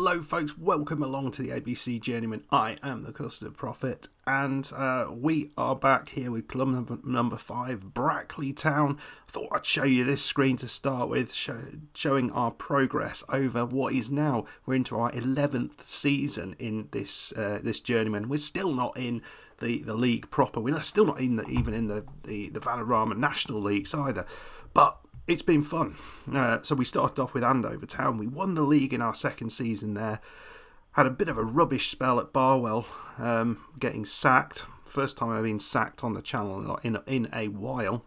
Hello folks, welcome along to the ABC Journeyman. I am the Custard Prophet, and we are back here with club number 5, Brackley Town. I thought I'd show you this screen to start with, showing our progress over what is now, we're into our 11th season in this Journeyman. We're still not in the league proper, we're still not even in the Vanarama National Leagues either, but it's been fun. So we started off with Andover Town. We won the league in our second season there. Had a bit of a rubbish spell at Barwell, getting sacked. First time I've been sacked on the channel in a while.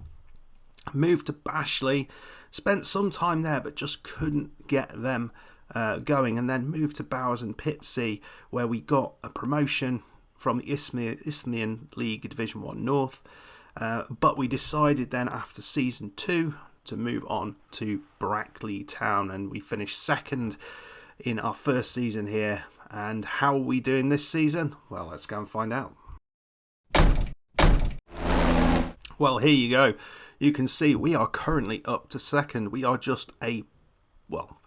Moved to Bashley. Spent some time there, but just couldn't get them going. And then moved to Bowers and Pitsea, where we got a promotion from the Isthmian League Division 1 North. But we decided then after season 2 to move on to Brackley Town, and we finished second in our first season here. And how are we doing this season? Well, let's go and find out. Well, here you go. You can see we are currently up to second. We are just a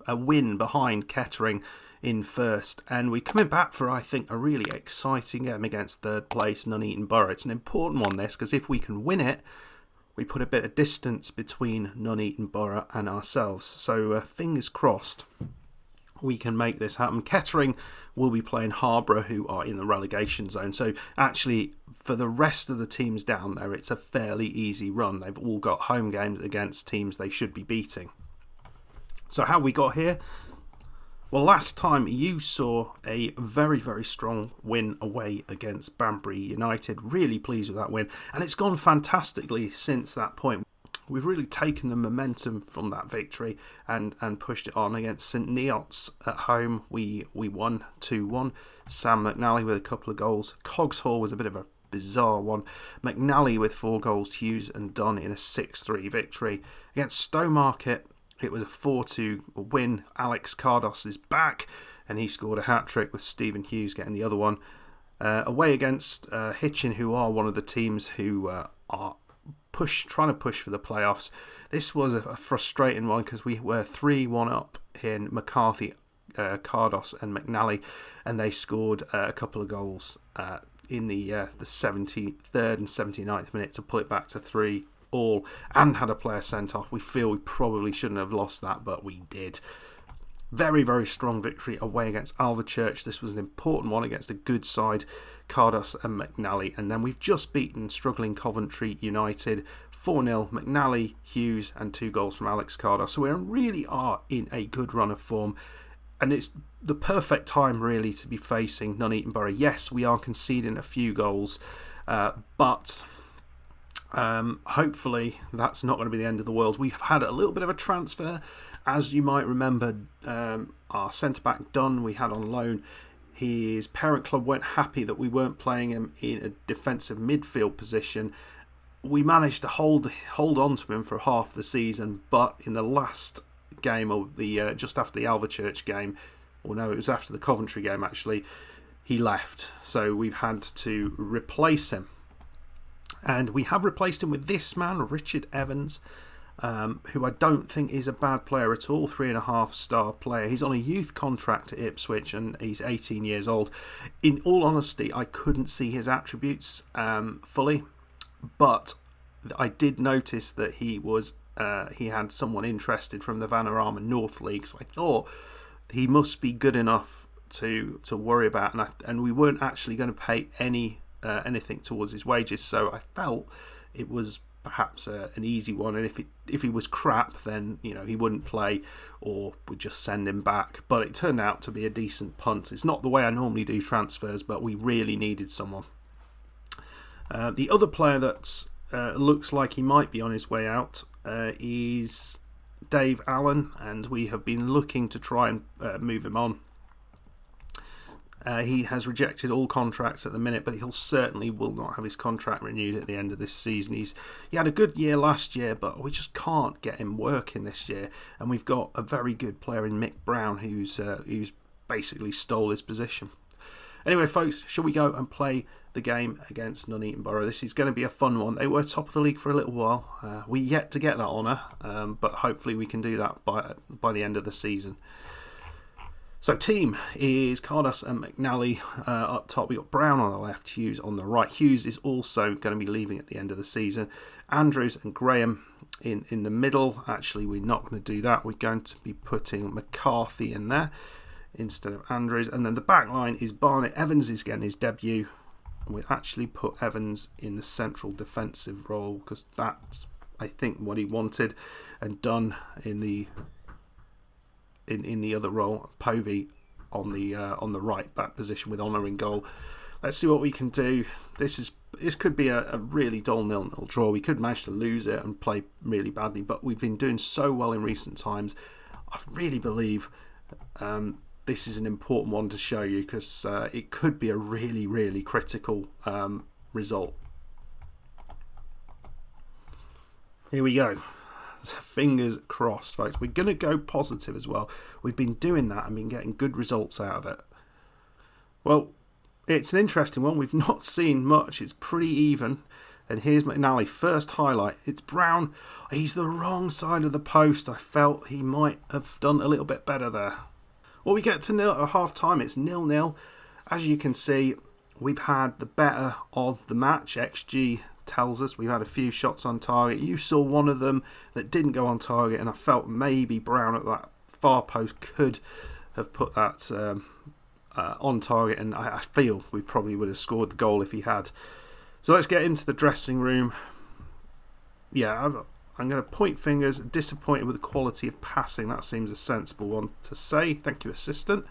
win behind Kettering in first, and we're coming back for, I think, a really exciting game against third place Nuneaton Borough. It's an important one, this, because if we can win it, we put a bit of distance between Nuneaton Borough and ourselves. So fingers crossed we can make this happen. Kettering will be playing Harborough, who are in the relegation zone. So actually, for the rest of the teams down there, it's a fairly easy run. They've all got home games against teams they should be beating. So how we got here? Well, last time you saw a very, very strong win away against Banbury United. Really pleased with that win. And it's gone fantastically since that point. We've really taken the momentum from that victory and pushed it on against St Neots at home. We won 2-1. Sam McNally with a couple of goals. Coggshall was a bit of a bizarre one. McNally with 4 goals. Hughes and Dunn in a 6-3 victory. Against Stowmarket, it was a 4-2 win. Alex Cardos is back, and he scored a hat-trick with Stephen Hughes getting the other one. Away against Hitchin, who are one of the teams who are trying to push for the playoffs. This was a frustrating one because we were 3-1 up in McCarthy, Cardos and McNally, and they scored a couple of goals in the 73rd and 79th minute to pull it back to 3-all, and had a player sent off. We feel we probably shouldn't have lost that, but we did. Very, very strong victory away against Alvechurch. This was an important one against a good side, Cardos and McNally. And then we've just beaten struggling Coventry United 4-0. McNally, Hughes and 2 goals from Alex Cardos. So we really are in a good run of form. And it's the perfect time really to be facing Nuneaton Borough. Yes, we are conceding a few goals, but hopefully that's not going to be the end of the world. We've had a little bit of a transfer. As you might remember, our centre-back Dunn we had on loan. His parent club weren't happy that we weren't playing him in a defensive midfield position. We managed to hold on to him for half the season, but in the last game of the just after the Alvechurch game, or no, it was after the Coventry game actually, he left. So we've had to replace him. And we have replaced him with this man, Richard Evans, who I don't think is a bad player at all, 3.5-star player. He's on a youth contract at Ipswich and he's 18 years old. In all honesty, I couldn't see his attributes fully, but I did notice that he had someone interested from the Vanarama North League, so I thought he must be good enough to worry about, and we weren't actually going to pay anything towards his wages, so I felt it was perhaps an easy one, and if he was crap, then he wouldn't play, or we'd just send him back. But it turned out to be a decent punt. It's not the way I normally do transfers, but we really needed someone. The other player that looks like he might be on his way out is Dave Allen, and we have been looking to try and move him on. He has rejected all contracts at the minute, but he'll certainly will not have his contract renewed at the end of this season. He had a good year last year, but we just can't get him working this year. And we've got a very good player in Mick Brown who's basically stole his position. Anyway, folks, shall we go and play the game against Nuneaton Borough? This is going to be a fun one. They were top of the league for a little while. We yet to get that honour, but hopefully we can do that by the end of the season. So team is Cardos and McNally up top. We've got Brown on the left, Hughes on the right. Hughes is also going to be leaving at the end of the season. Andrews and Graham in the middle. Actually, we're not going to do that. We're going to be putting McCarthy in there instead of Andrews. And then the back line is Barnett. Evans is getting his debut. And we'll actually put Evans in the central defensive role because that's, I think, what he wanted and done in the other role. Povey on the right back position with Honor in goal. Let's see what we can do. This could be a really dull 0-0 draw. We could manage to lose it and play really badly, but we've been doing so well in recent times. I really believe this is an important one to show you because it could be a really, really critical result. Here we go. Fingers crossed, folks. We're going to go positive as well. We've been doing that and been getting good results out of it. Well, it's an interesting one. We've not seen much. It's pretty even. And here's McNally. First highlight. It's Brown. He's the wrong side of the post. I felt he might have done a little bit better there. Well, we get to nil at half time. It's 0-0. As you can see, we've had the better of the match. XG tells us we've had a few shots on target. You saw one of them that didn't go on target, and I felt maybe Brown at that far post could have put that on target, and I feel we probably would have scored the goal if he had. So let's get into the dressing room. Yeah, I'm going to point fingers. Disappointed with the quality of passing. That seems a sensible one to say. Thank you, assistant.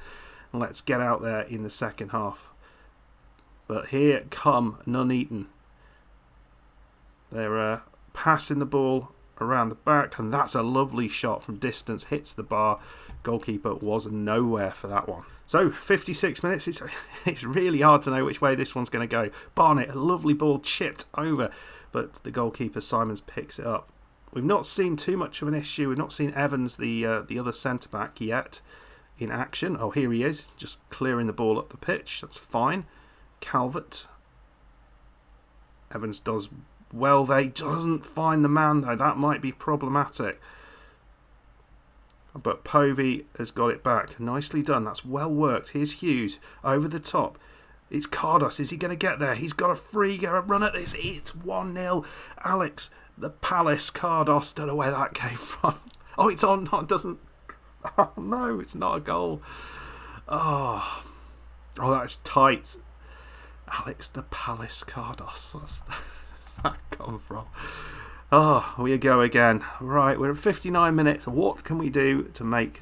And let's get out there in the second half. But here come Nuneaton. They're passing the ball around the back, and that's a lovely shot from distance. Hits the bar. Goalkeeper was nowhere for that one. So 56 minutes. It's really hard to know which way this one's going to go. Barnett, a lovely ball chipped over, but the goalkeeper Simons picks it up. We've not seen too much of an issue. We've not seen Evans, the other centre back, yet in action. Oh, here he is, just clearing the ball up the pitch. That's fine. Calvert. Evans does well there. He doesn't find the man though. That might be problematic. But Povey has got it back. Nicely done. That's well worked. Here's Hughes over the top. It's Cardos. Is he going to get there? He's got a free run at this. It's 1-0. Alex, the Palace, Cardos. Don't know where that came from. Oh, it's on. No, it doesn't. Oh, no, it's not a goal. Oh, that's tight. Alex, the Palace, Cardos. Where's that come from? Oh, we go again. Right, we're at 59 minutes. What can we do to make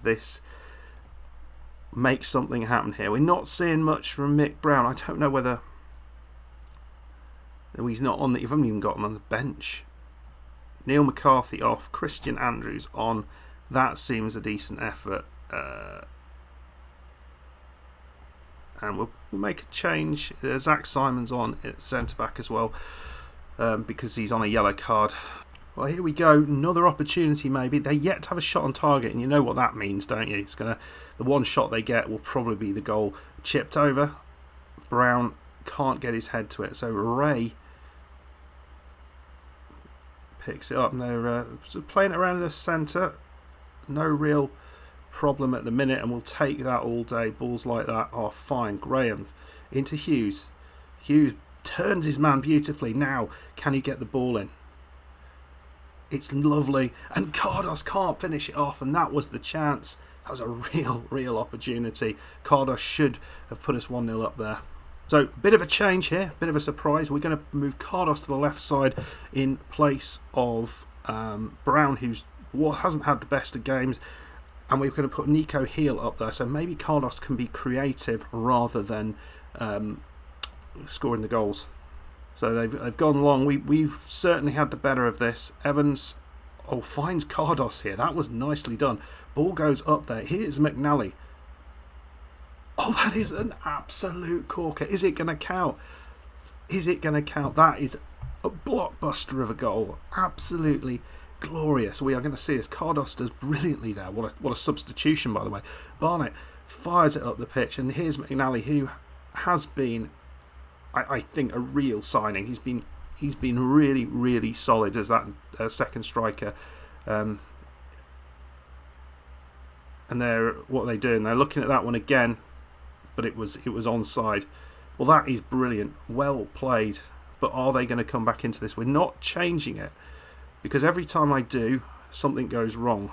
something happen here? We're not seeing much from Mick Brown. I don't know whether he's not on. You've only even got him on the bench. Neil McCarthy off. Christian Andrews on. That seems a decent effort. And we'll make a change. Zach Simons on at centre back as well. Because he's on a yellow card. Well, here we go. Another opportunity maybe. They're yet to have a shot on target, and you know what that means, don't you? The one shot they get will probably be the goal. Chipped over. Brown can't get his head to it, so Ray picks it up. And they're playing it around the centre. No real problem at the minute, and we'll take that all day. Balls like that are fine. Graham into Hughes. Hughes turns his man beautifully. Now, can he get the ball in? It's lovely. And Cardos can't finish it off, and that was the chance. That was a real opportunity. Cardos should have put us 1-0 up there. So, a bit of a change here, bit of a surprise. We're going to move Cardos to the left side in place of Brown, who's hasn't had the best of games. And we're going to put Nico Heel up there. So maybe Cardos can be creative rather than scoring the goals. So they've gone long. We've certainly had the better of this. Evans finds Cardos here. That was nicely done. Ball goes up there. Here's McNally. Oh, that is an absolute corker. Is it going to count? Is it going to count? That is a blockbuster of a goal. Absolutely glorious. We are going to see as Cardos does brilliantly there. What a substitution, by the way. Barnett fires it up the pitch, and here's McNally, who has been, I think, a real signing. He's been really solid as that second striker. And and what are they doing? They're looking at that one again, but it was onside. Well, that is brilliant. Well played. But are they going to come back into this? We're not changing it, because every time I do, something goes wrong.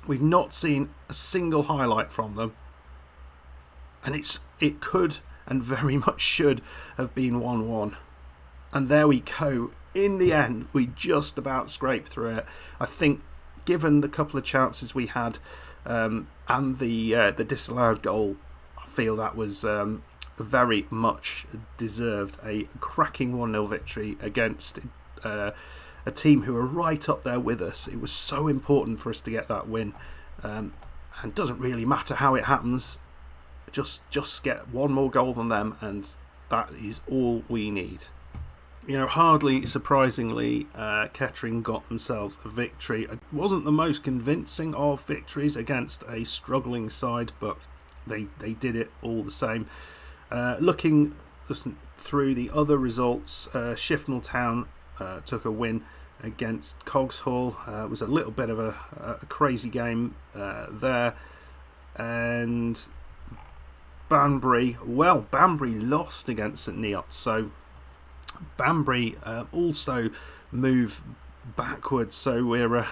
We've not seen a single highlight from them, and it could and very much should have been 1-1. And there we go. In the end, we just about scraped through it. I think, given the couple of chances we had and the disallowed goal, I feel that was very much deserved. A cracking 1-0 victory against a team who are right up there with us. It was so important for us to get that win, and it doesn't really matter how it happens. Just get one more goal than them, and that is all we need. You know, hardly surprisingly, Kettering got themselves a victory. It wasn't the most convincing of victories against a struggling side, but they did it all the same. Looking through the other results, Shifnal Town took a win against Coggeshall. It was a little bit of a crazy game there. And Banbury lost against St Neots, so Banbury also move backwards. So we're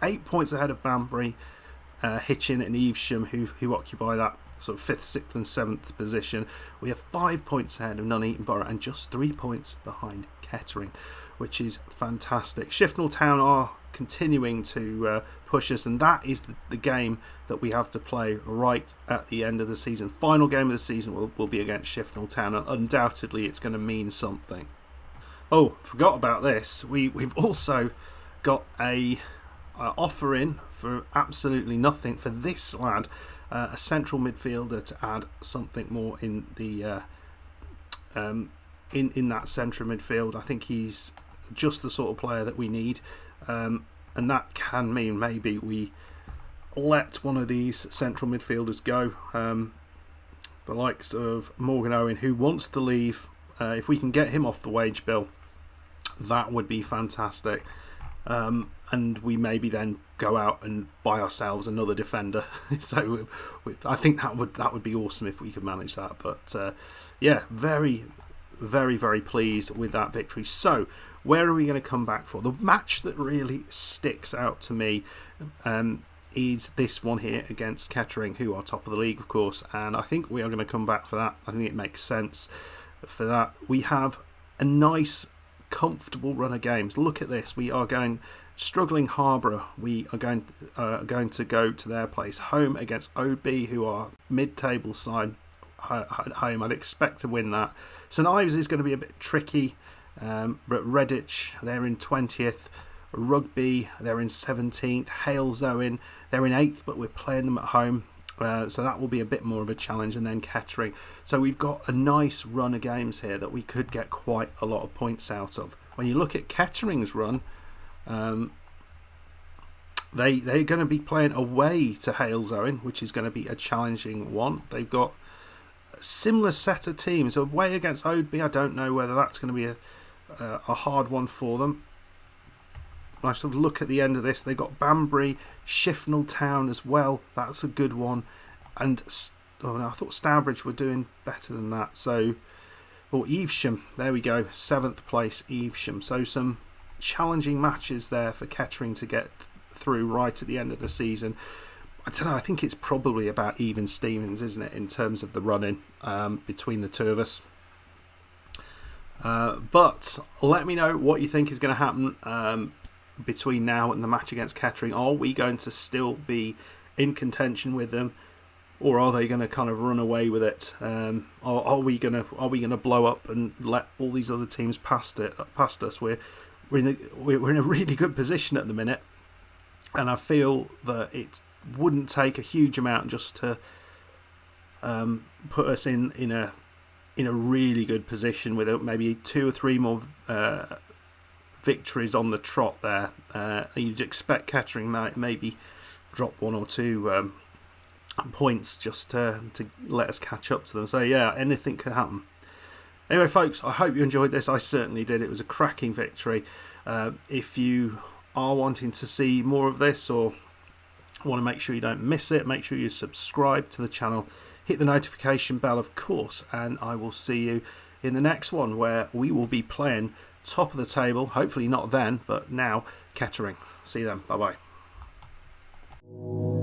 8 points ahead of Banbury, Hitchin and Evesham, who occupy that sort of 5th, 6th and 7th position. We have 5 points ahead of Nuneaton Borough and just 3 points behind Kettering, which is fantastic. Shifnal Town are continuing to push us, and that is the game that we have to play right at the end of the season. Final game of the season will be against Shifnal Town, and undoubtedly it's going to mean something. Oh, forgot about this. We've also got a offer in for absolutely nothing for this lad, a central midfielder, to add something more in the in that central midfield. I think he's just the sort of player that we need, and that can mean maybe we let one of these central midfielders go. The likes of Morgan Owen, who wants to leave. If we can get him off the wage bill, that would be fantastic. And we maybe then go out and buy ourselves another defender. So I think that would be awesome if we could manage that. But yeah, very, very, very pleased with that victory. So where are we going to come back for? The match that really sticks out to me is this one here against Kettering, who are top of the league, of course. And I think we are going to come back for that. I think it makes sense for that. We have a nice, comfortable run of games. Look at this. We are going struggling Harborough. We are going to go to their place, home against OB, who are mid-table side at home. I'd expect to win that. St Ives is going to be a bit tricky, but Redditch, they're in 20th. Rugby, they're in 17th. Halesowen, they're in 8th, but we're playing them at home. So that will be a bit more of a challenge, and then Kettering. So we've got a nice run of games here that we could get quite a lot of points out of. When you look at Kettering's run, they're going to be playing away to Halesowen, which is going to be a challenging one. They've got a similar set of teams. Away against Oadby, I don't know whether that's going to be a hard one for them. When I sort of look at the end of this, they've got Banbury, Shifnal Town as well. That's a good one. And I thought Stourbridge were doing better than that. So, Evesham, there we go, 7th place, Evesham. So some challenging matches there for Kettering to get through right at the end of the season. I don't know, I think it's probably about even Stevens, isn't it, in terms of the running between the two of us. But let me know what you think is going to happen between now and the match against Kettering. Are we going to still be in contention with them, or are they going to kind of run away with it? Are we going to blow up and let all these other teams past us? We're in a really good position at the minute, and I feel that it wouldn't take a huge amount just to put us in a really good position with maybe 2 or 3 more victories on the trot there. You'd expect Kettering might maybe drop 1 or 2 points just to let us catch up to them. So yeah, anything could happen. Anyway, folks, I hope you enjoyed this. I certainly did. It was a cracking victory. If you are wanting to see more of this, or want to make sure you don't miss it. Make sure you subscribe to the channel, hit the notification bell, of course, and I will see you in the next one, where we will be playing top of the table. Hopefully not then, but now Kettering. See you then. Bye bye.